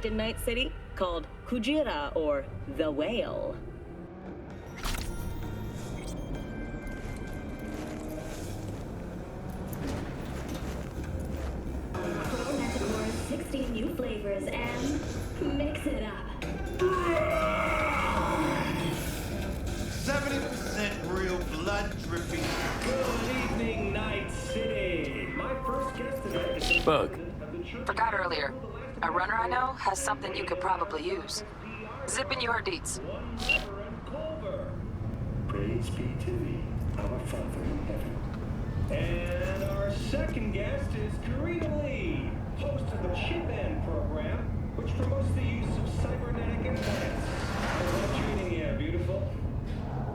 project in Night City called Kujira, or the Whale. Pour 60 new flavors and mix it up. 70% real blood dripping. Good evening, Night City. My first guest today. Bug. Forgot earlier. A runner I know has something you could probably use. Zip in your deets. Praise be to thee, our Father in heaven. And our second guest is Karina Lee, host of the Chip In program, which promotes the use of cybernetic implants. How's that treating you, beautiful?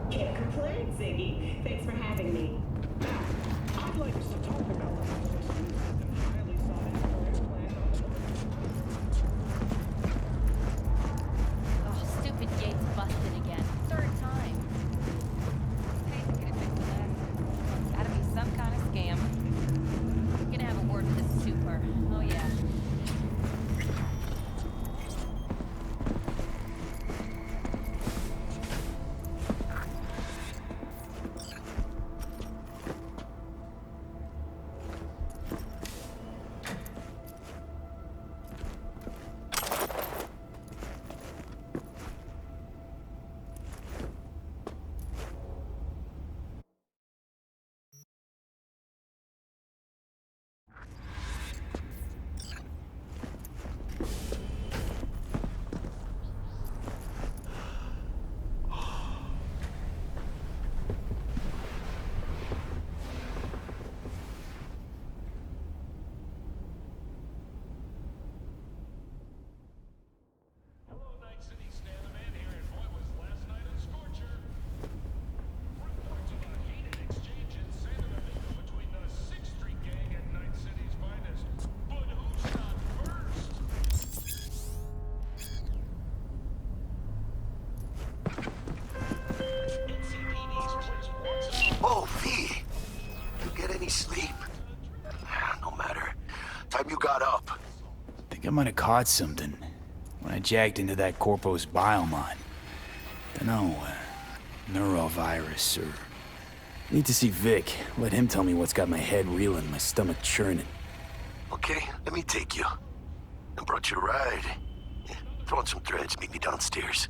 Can't complain, Ziggy. Thanks for having me. I'd like us to talk about the highly sought after explant on Oh, stupid gate's busted again. Third time. Hey, get it fixed with that. Gotta be some kind of scam. Gonna have a word with this super. Oh yeah. Oh, V. You get any sleep? No matter. Time you got up. Think I might have caught something when I jacked into that Corpo's biomon. Dunno, neurovirus or... Need to see Vic. Let him tell me what's got my head reeling, my stomach churning. Okay, let me take you. I brought you a ride. Yeah, throw on some threads, meet me downstairs.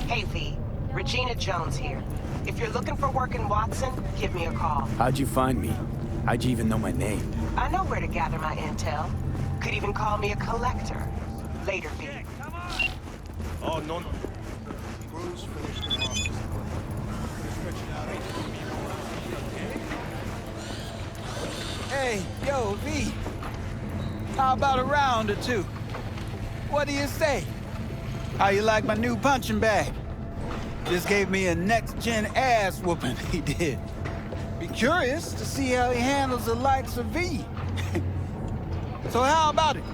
Hey, V. Regina Jones here. If you're looking for work in Watson, give me a call. How'd you find me? How'd you even know my name? I know where to gather my intel. Could even call me a collector. Later, V. Oh, no. Hey, yo, V. How about a round or two? What do you say? How you like my new punching bag? Just gave me a next-gen ass whooping, he did. Be curious to see how he handles the likes of V. So how about it?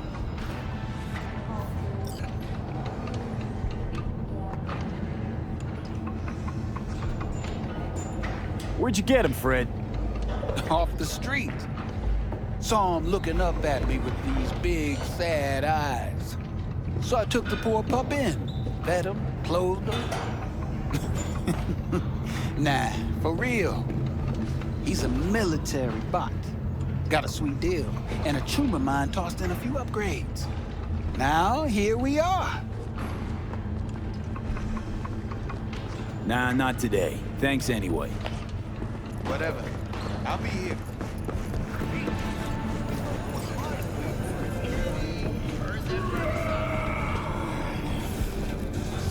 Where'd you get him, Fred? Off the street. Saw him looking up at me with these big, sad eyes. So I took the poor pup in, fed him, clothed him. Nah, for real. He's a military bot. Got a sweet deal, and a tumor mine tossed in a few upgrades. Now, here we are. Nah, not today. Thanks anyway. Whatever. I'll be here.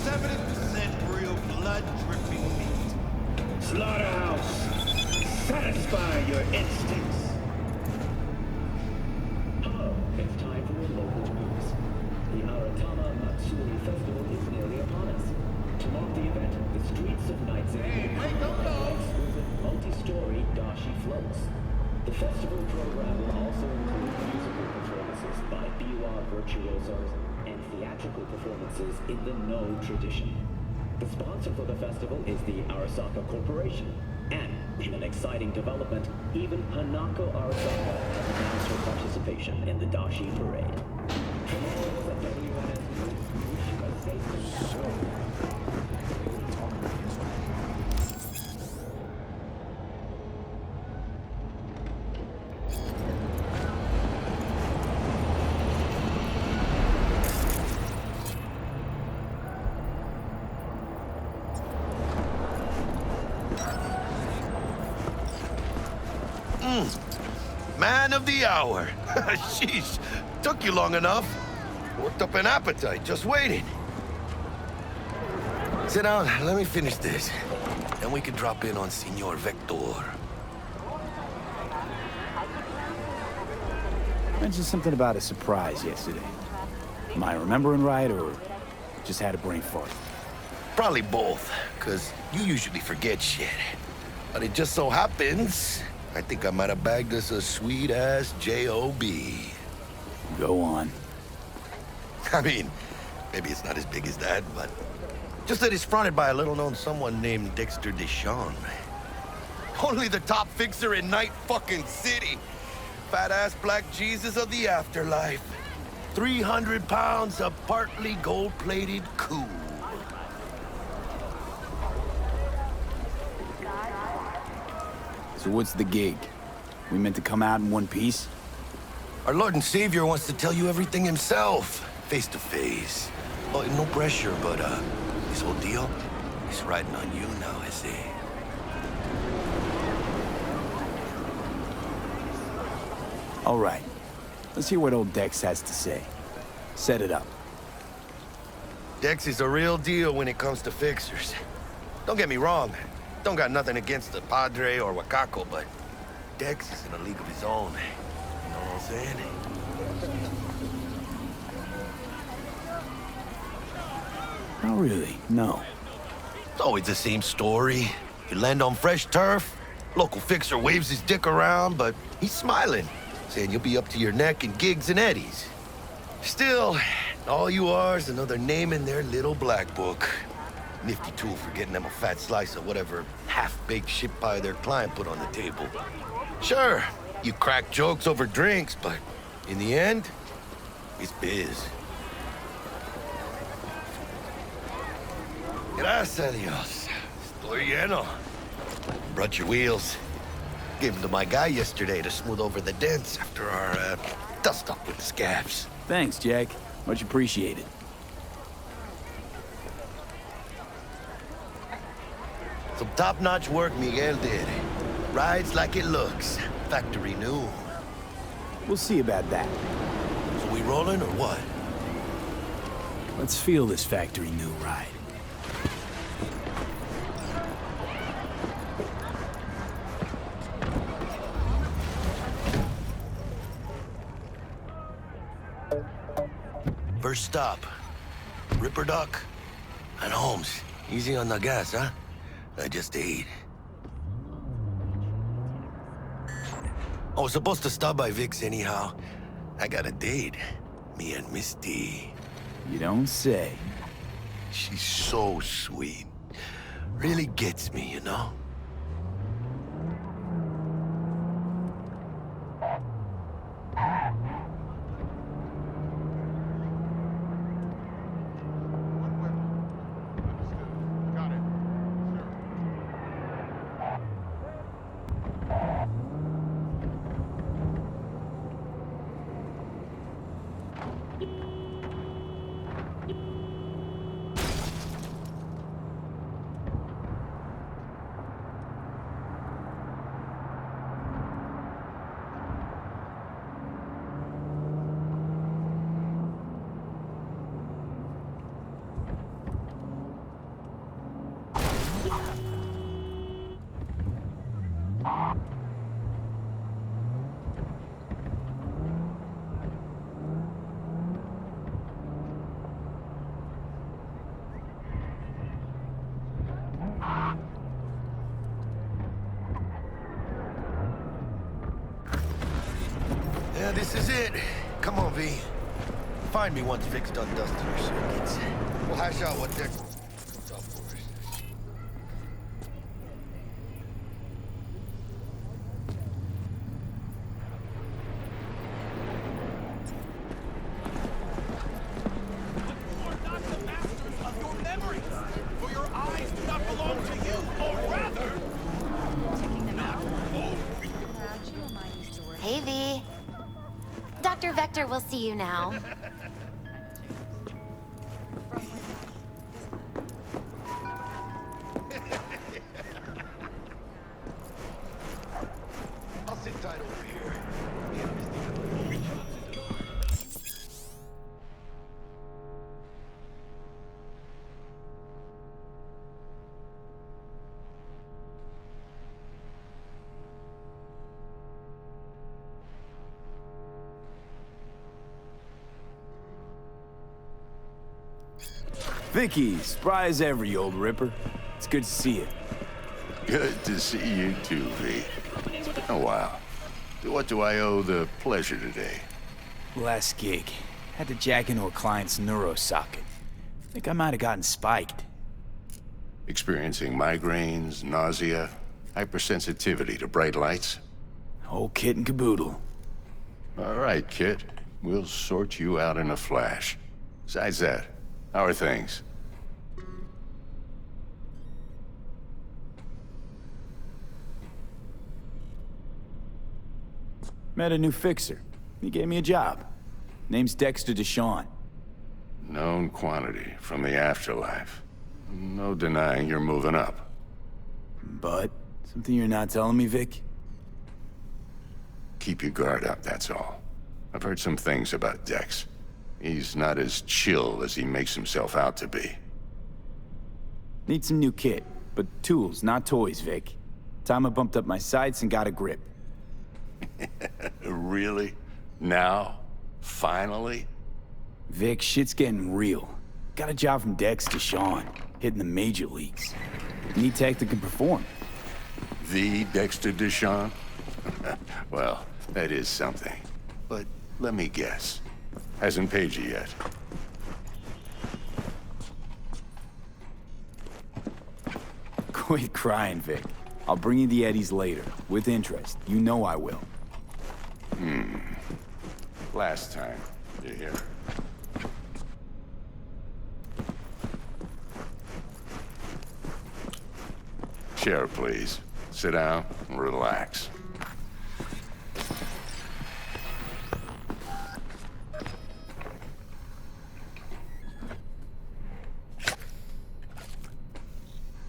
70% real blood dripping meat. Slaughterhouse. Satisfy your instincts. Hello, it's time for your local news. The Aratama Matsuri Festival is nearly upon us. To mark the event, the streets of Night City exquisite multi-story dashi floats. The festival program will also include musical performances performances by biwa virtuosos and theatrical performances in the No tradition. The sponsor for the festival is the Arasaka Corporation. And, in an exciting development, even Hanako Arasaka has announced her participation in the Dashi Parade. From all of us at WNS News, we wish you a safe and Man of the hour. Sheesh, took you long enough. Worked up an appetite, just waiting. Sit down, let me finish this. Then we can drop in on Senor Vector. Mentioned something about a surprise yesterday. Am I remembering right, or just had a brain fart? Probably both, because you usually forget shit. But it just so happens, I think I might have bagged us a sweet-ass J.O.B. Go on. I mean, maybe it's not as big as that, but just that it's fronted by a little-known someone named Dexter Deshawn. Only the top fixer in Night fucking City. Fat-ass black Jesus of the afterlife. 300 pounds of partly gold-plated cool. So what's the gig? We meant to come out in one piece? Our Lord and Savior wants to tell you everything himself, face to face. Oh, no pressure, but this whole deal is riding on you now, I say. All right. Let's hear what old Dex has to say. Set it up. Dex is a real deal when it comes to fixers. Don't get me wrong. Don't got nothing against the Padre or Wakako, but Dex is in a league of his own. You know what I'm saying? Not really, no. It's always the same story. You land on fresh turf, local fixer waves his dick around, but he's smiling, saying you'll be up to your neck in gigs and eddies. Still, all you are is another name in their little black book. Nifty tool for getting them a fat slice of whatever half-baked shit pie their client put on the table. Sure, you crack jokes over drinks, but in the end, it's biz. Gracias a Dios. Estoy lleno. Brought your wheels. Gave them to my guy yesterday to smooth over the dents after our dust-up with the scabs. Thanks, Jack. Much appreciated. Some top-notch work Miguel did. Rides like it looks. Factory new. We'll see about that. So we rolling or what? Let's feel this factory new ride. First stop. Ripper Duck and Holmes. Easy on the gas, huh? I just ate. I was supposed to stop by Vic's anyhow. I got a date. Me and Misty. You don't say. She's so sweet. Really gets me, you know? Yeah, this is it. Come on, V. Find me once Vic's done dusting her circuits. We'll hash out what Dex comes up for us. Hey, V. Dr. Vector will see you now. I'll sit tight over here. Vicky, spry as ever, you old ripper. It's good to see you. Good to see you too, V. Oh, wow. What do I owe the pleasure today? Last gig. Had to jack into a client's neuro socket. Think I might have gotten spiked. Experiencing migraines, nausea, hypersensitivity to bright lights? Whole kit and caboodle. All right, kid. We'll sort you out in a flash. Besides that, how are things? Met a new fixer. He gave me a job. Name's Dexter Deshawn. Known quantity from the afterlife. No denying you're moving up. But, something you're not telling me, Vic? Keep your guard up, that's all. I've heard some things about Dex. He's not as chill as he makes himself out to be. Need some new kit, but tools, not toys, Vic. Time I bumped up my sights and got a grip. Really? Now? Finally? Vic, shit's getting real. Got a job from Dex Deshawn, hitting the major leagues. Need tech that can perform. The Dexter Deshawn? Well, that is something. But let me guess. Hasn't paid you yet. Quit crying, Vic. I'll bring you the eddies later, with interest. You know I will. Last time, you hear? Chair, please. Sit down and relax.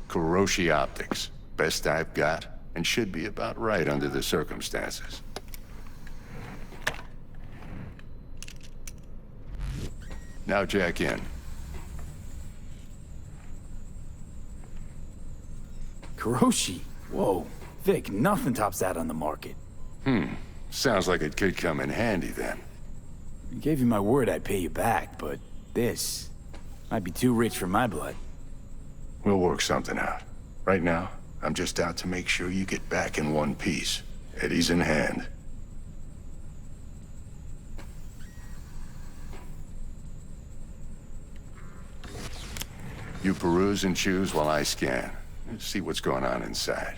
Kuroshi Optics. Best I've got, and should be about right under the circumstances. Now jack in. Kuroshi? Whoa. Vic, nothing tops that on the market. Sounds like it could come in handy then. I gave you my word I'd pay you back, but this might be too rich for my blood. We'll work something out. Right now, I'm just out to make sure you get back in one piece. Eddie's in hand. You peruse and choose while I scan. See what's going on inside.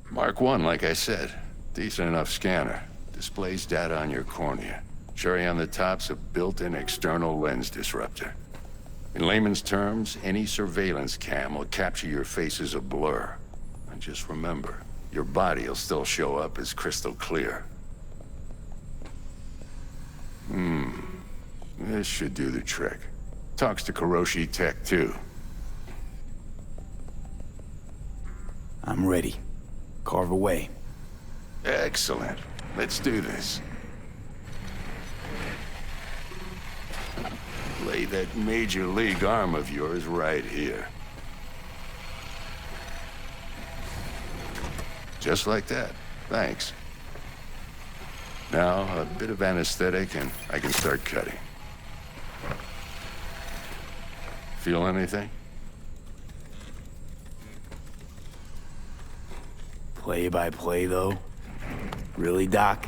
Mark 1, like I said. Decent enough scanner. Displays data on your cornea. Cherry on the top's a built-in external lens disruptor. In layman's terms, any surveillance cam will capture your face as a blur. And just remember, your body will still show up as crystal clear. This should do the trick. Talks to Kuroshi Tech, too. I'm ready. Carve away. Excellent. Let's do this. Lay that major league arm of yours right here. Just like that. Thanks. Now, a bit of anesthetic and I can start cutting. Feel anything? Play by play, though? Really, Doc?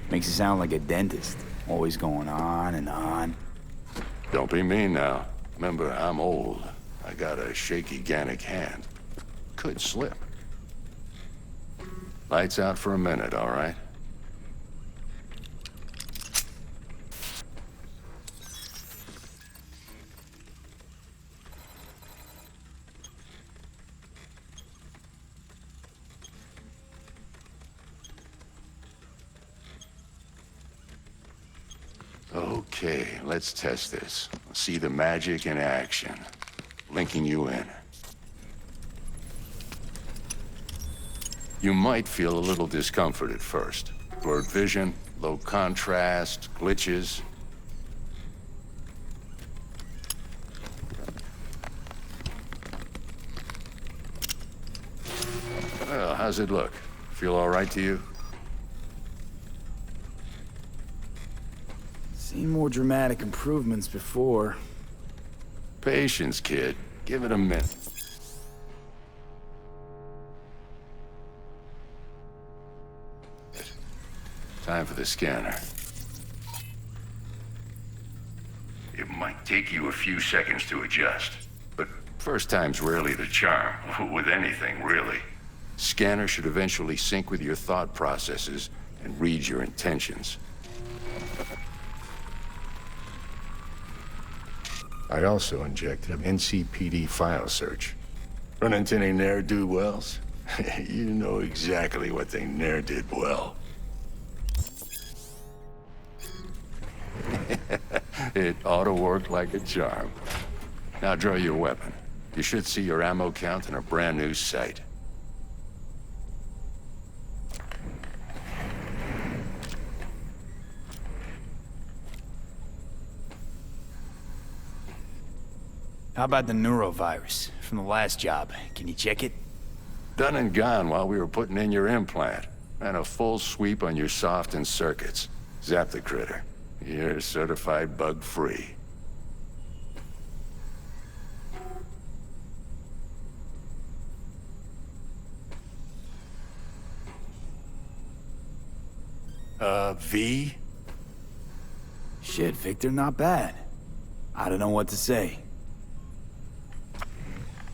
Makes it sound like a dentist. Always going on and on. Don't be mean now. Remember, I'm old. I got a shaky Gannic hand. Could slip. Lights out for a minute, all right? Okay, let's test this. See the magic in action. Linking you in. You might feel a little discomfort at first. Blurred vision, low contrast, glitches. Well, how's it look? Feel all right to you? Seen more dramatic improvements before. Patience, kid. Give it a minute. Time for the scanner. It might take you a few seconds to adjust, but first time's rarely the charm, with anything, really. Scanner should eventually sync with your thought processes and read your intentions. I also injected an NCPD file search. Run into any ne'er-do-wells? You know exactly what they ne'er did well. It ought to work like a charm. Now draw your weapon. You should see your ammo count in a brand new sight. How about the neurovirus from the last job? Can you check it? Done and gone while we were putting in your implant. And a full sweep on your soft and circuits. Zap the critter. You're certified bug-free. V? Shit, Victor, not bad. I don't know what to say.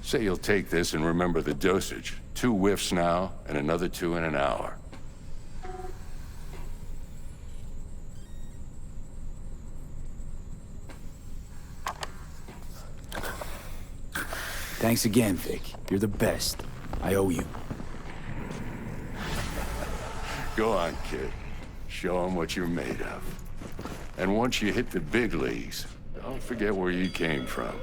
Say you'll take this and remember the dosage. 2 whiffs now, and another 2 in an hour. Thanks again, Vic. You're the best. I owe you. Go on, kid. Show them what you're made of. And once you hit the big leagues, don't forget where you came from.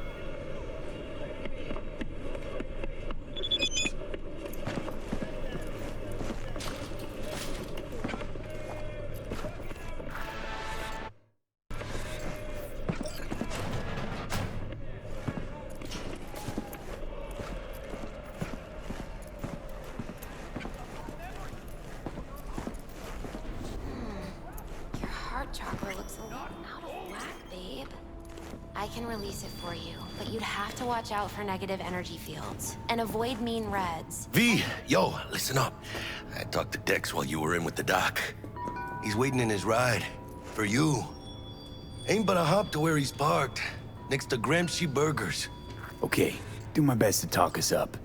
Chakra looks a little out of whack, babe. I can release it for you, but you'd have to watch out for negative energy fields and avoid mean reds. V, yo, listen up. I talked to Dex while you were in with the doc. He's waiting in his ride. For you. Ain't but a hop to where he's parked. Next to Gramsci Burgers. Okay, do my best to talk us up.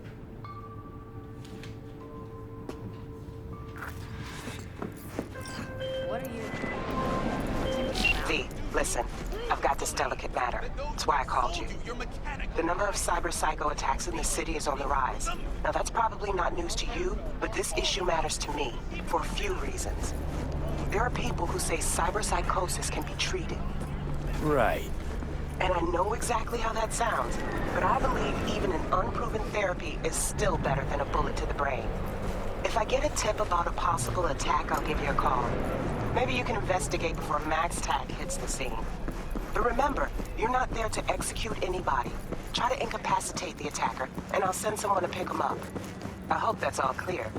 V, listen. I've got this delicate matter. That's why I called you. The number of cyber-psycho attacks in the city is on the rise. Now, that's probably not news to you, but this issue matters to me for a few reasons. There are people who say cyber-psychosis can be treated. Right. And I know exactly how that sounds, but I believe even an unproven therapy is still better than a bullet to the brain. If I get a tip about a possible attack, I'll give you a call. Maybe you can investigate before Max Tack hits the scene. But remember, you're not there to execute anybody. Try to incapacitate the attacker, and I'll send someone to pick him up. I hope that's all clear.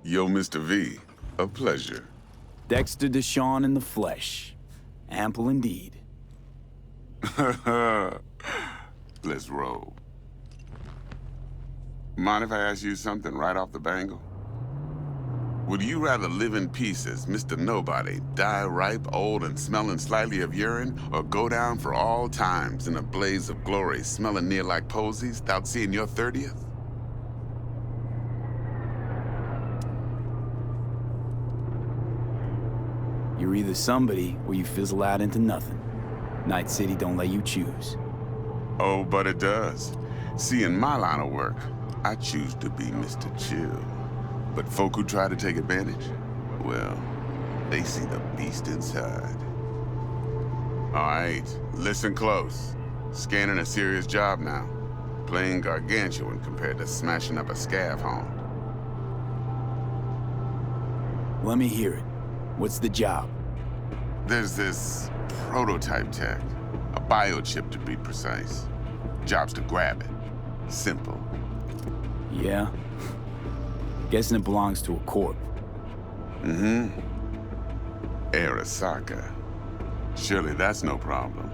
Yo, Mr. V, a pleasure. Dexter Deshawn in the flesh. Ample indeed. Let's roll. Mind if I ask you something right off the bangle? Would you rather live in peace as Mr. Nobody, die ripe, old, and smelling slightly of urine, or go down for all times in a blaze of glory, smelling near like posies, without seeing your 30th? You're either somebody or you fizzle out into nothing. Night City don't let you choose. Oh, but it does. See, in my line of work, I choose to be Mr. Chill. But folk who try to take advantage, well, they see the beast inside. All right, listen close. Scanning a serious job now. Playing gargantuan compared to smashing up a scav home. Let me hear it. What's the job? There's this prototype tech. A biochip to be precise. Job's to grab it. Simple. Yeah? Guessing it belongs to a corp. Mm-hmm. Arasaka. Surely that's no problem.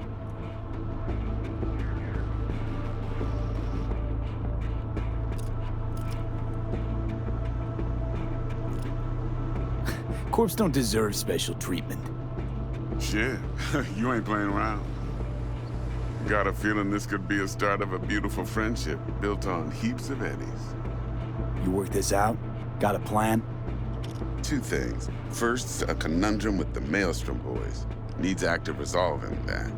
Corps don't deserve special treatment. Shit, you ain't playing around. Got a feeling this could be a start of a beautiful friendship built on heaps of eddies. You work this out? Got a plan? Two things. First, a conundrum with the Maelstrom boys. Needs active resolving that.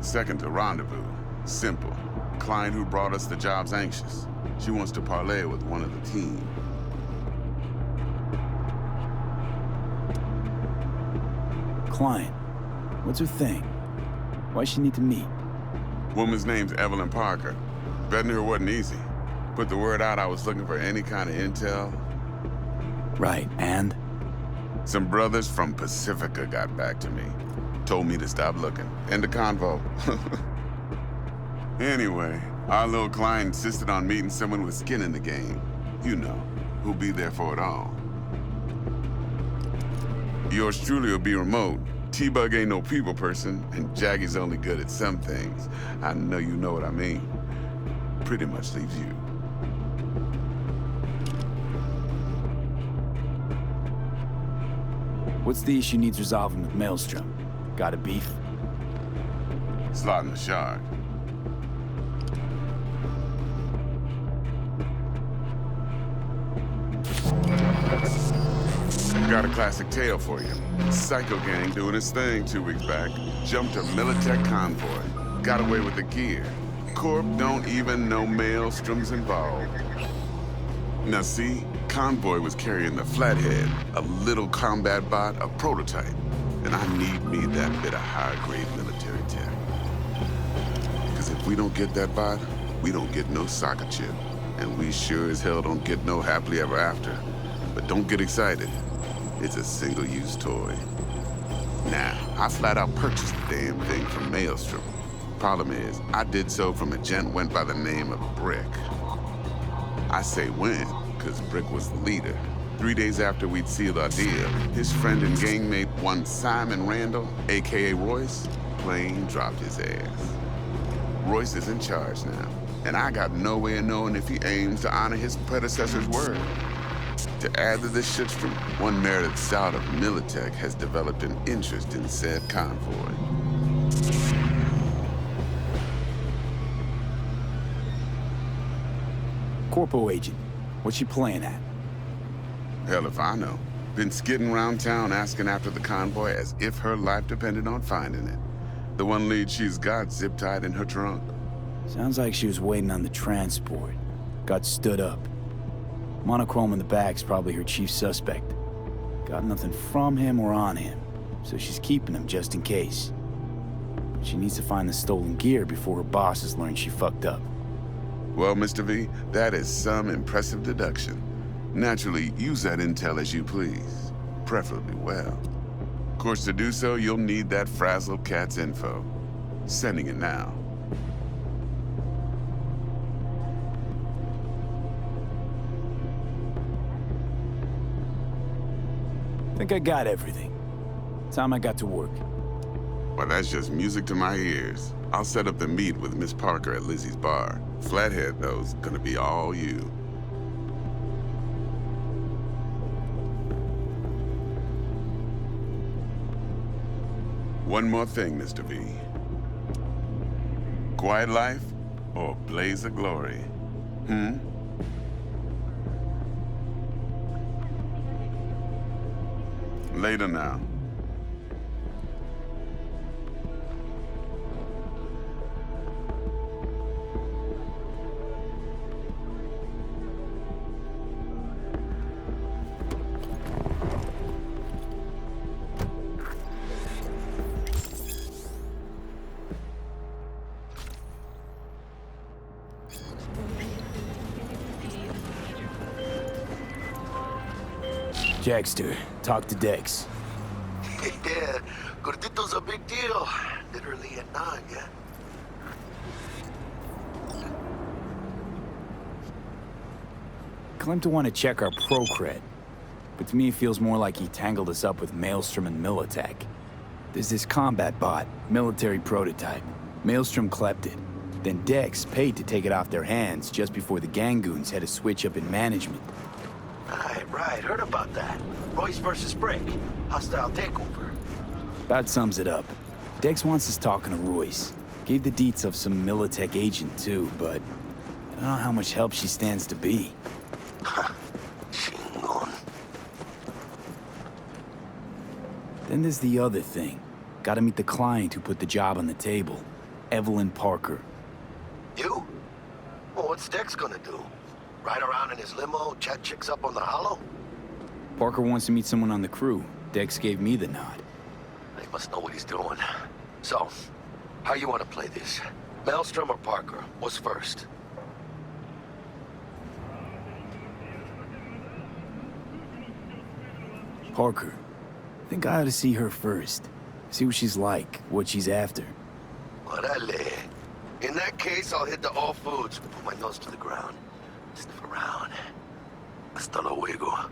Second, a rendezvous. Simple. Client who brought us the job's anxious. She wants to parlay with one of the team. Client. What's her thing? Why she need to meet? Woman's name's Evelyn Parker. Betting her wasn't easy. Put the word out I was looking for any kind of intel. Right, and? Some brothers from Pacifica got back to me. Told me to stop looking. End of convo. Anyway, our little client insisted on meeting someone with skin in the game. You know, who'll be there for it all. Yours truly will be remote. T-Bug ain't no people person, and Jaggy's only good at some things. I know you know what I mean. Pretty much leaves you. What's the issue needs resolving with Maelstrom? Got a beef? Slotting the shard. Got a classic tale for you. Psycho gang doing its thing 2 weeks back. Jumped a Militech convoy. Got away with the gear. Corp don't even know Maelstrom's involved. Now see, convoy was carrying the Flathead, a little combat bot, a prototype. And I need me that bit of high-grade military tech. Because if we don't get that bot, we don't get no soccer chip. And we sure as hell don't get no happily ever after. But don't get excited. It's a single-use toy. Now, I flat out purchased the damn thing from Maelstrom. Problem is, I did so from a gent went by the name of Brick. I say when, because Brick was the leader. 3 days after we'd sealed our deal, his friend and gangmate, one Simon Randall, a.k.a. Royce, plain dropped his ass. Royce is in charge now, and I got no way of knowing if he aims to honor his predecessor's word. To add to this shitstorm, one merited South of Militech has developed an interest in said convoy. Corpo agent, what's she playing at? Hell if I know. Been skidding around town asking after the convoy as if her life depended on finding it. The one lead she's got zip-tied in her trunk. Sounds like she was waiting on the transport. Got stood up. Monochrome in the back's probably her chief suspect. Got nothing from him or on him, so she's keeping him just in case. She needs to find the stolen gear before her bosses learn she fucked up. Well, Mr. V, that is some impressive deduction. Naturally, use that intel as you please. Preferably well. Of course, to do so, you'll need that Frazzle Cat's info. Sending it now. Think I got everything. Time I got to work. Well, that's just music to my ears. I'll set up the meet with Miss Parker at Lizzie's bar. Flathead, though's gonna be all you. One more thing, Mr. V. Quiet life or blaze of glory? Later now. Jackster, talk to Dex. Yeah, Gordito's a big deal. Literally at 9, yeah? Claimed to want to check our pro cred, but to me it feels more like he tangled us up with Maelstrom and Militech. There's this combat bot, military prototype. Maelstrom clept it. Then Dex paid to take it off their hands just before the Gangoons had a switch up in management. Right, heard about that. Royce versus Brick. Hostile takeover. About sums it up. Dex wants us talking to Royce. Gave the deets of some Militech agent too, but I don't know how much help she stands to be. Then there's the other thing. Gotta meet the client who put the job on the table. Evelyn Parker. You? Well, what's Dex gonna do? Ride around in his limo, chat chicks up on the hollow? Parker wants to meet someone on the crew. Dex gave me the nod. He must know what he's doing. So, how you want to play this? Maelstrom or Parker? What's first? Parker. I think I ought to see her first. See what she's like, what she's after. Orale. In that case, I'll hit the all foods. Put my nose to the ground. Sniff around. Hasta luego.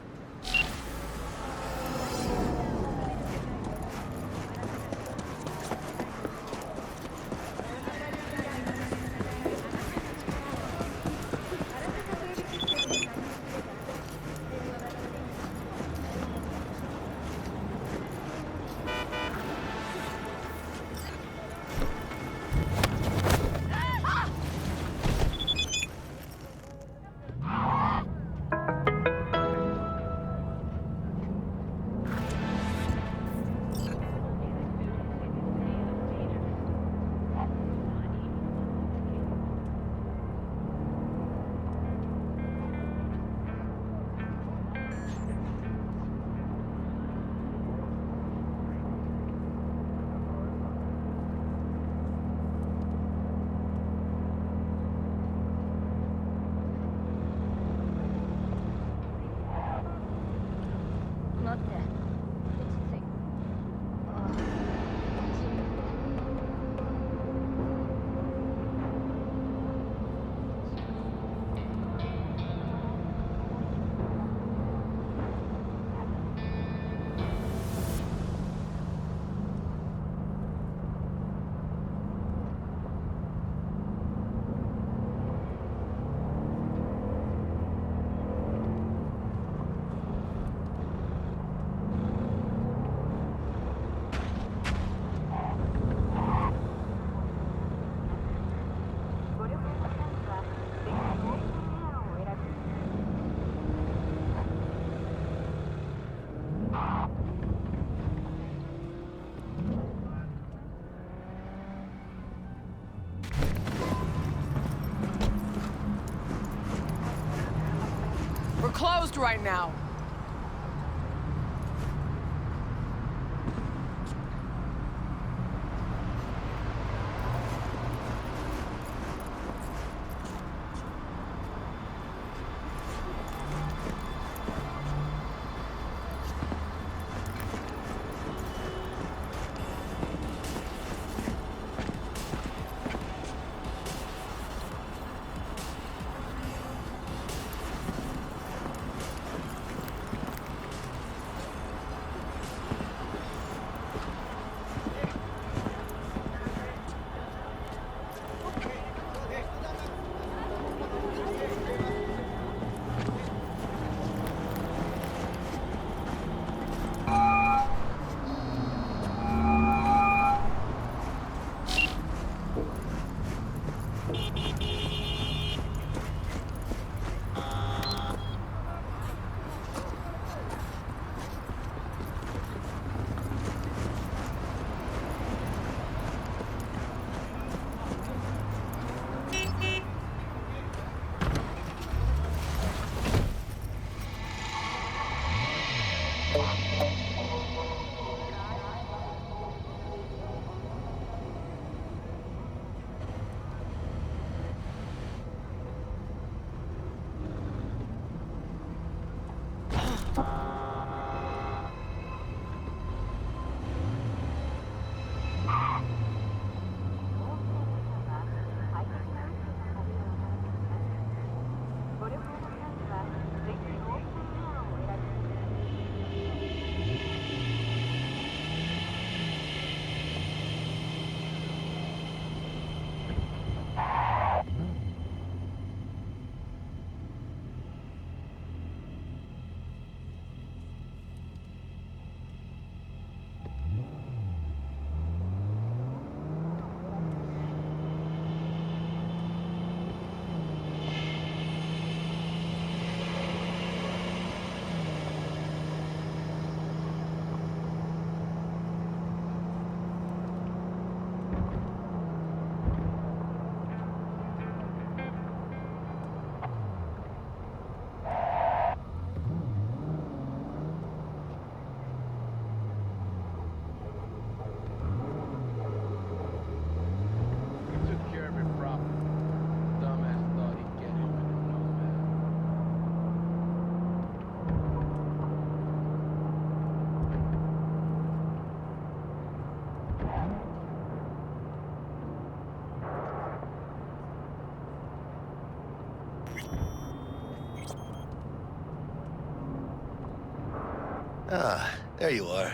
closed right now. Ah, there you are.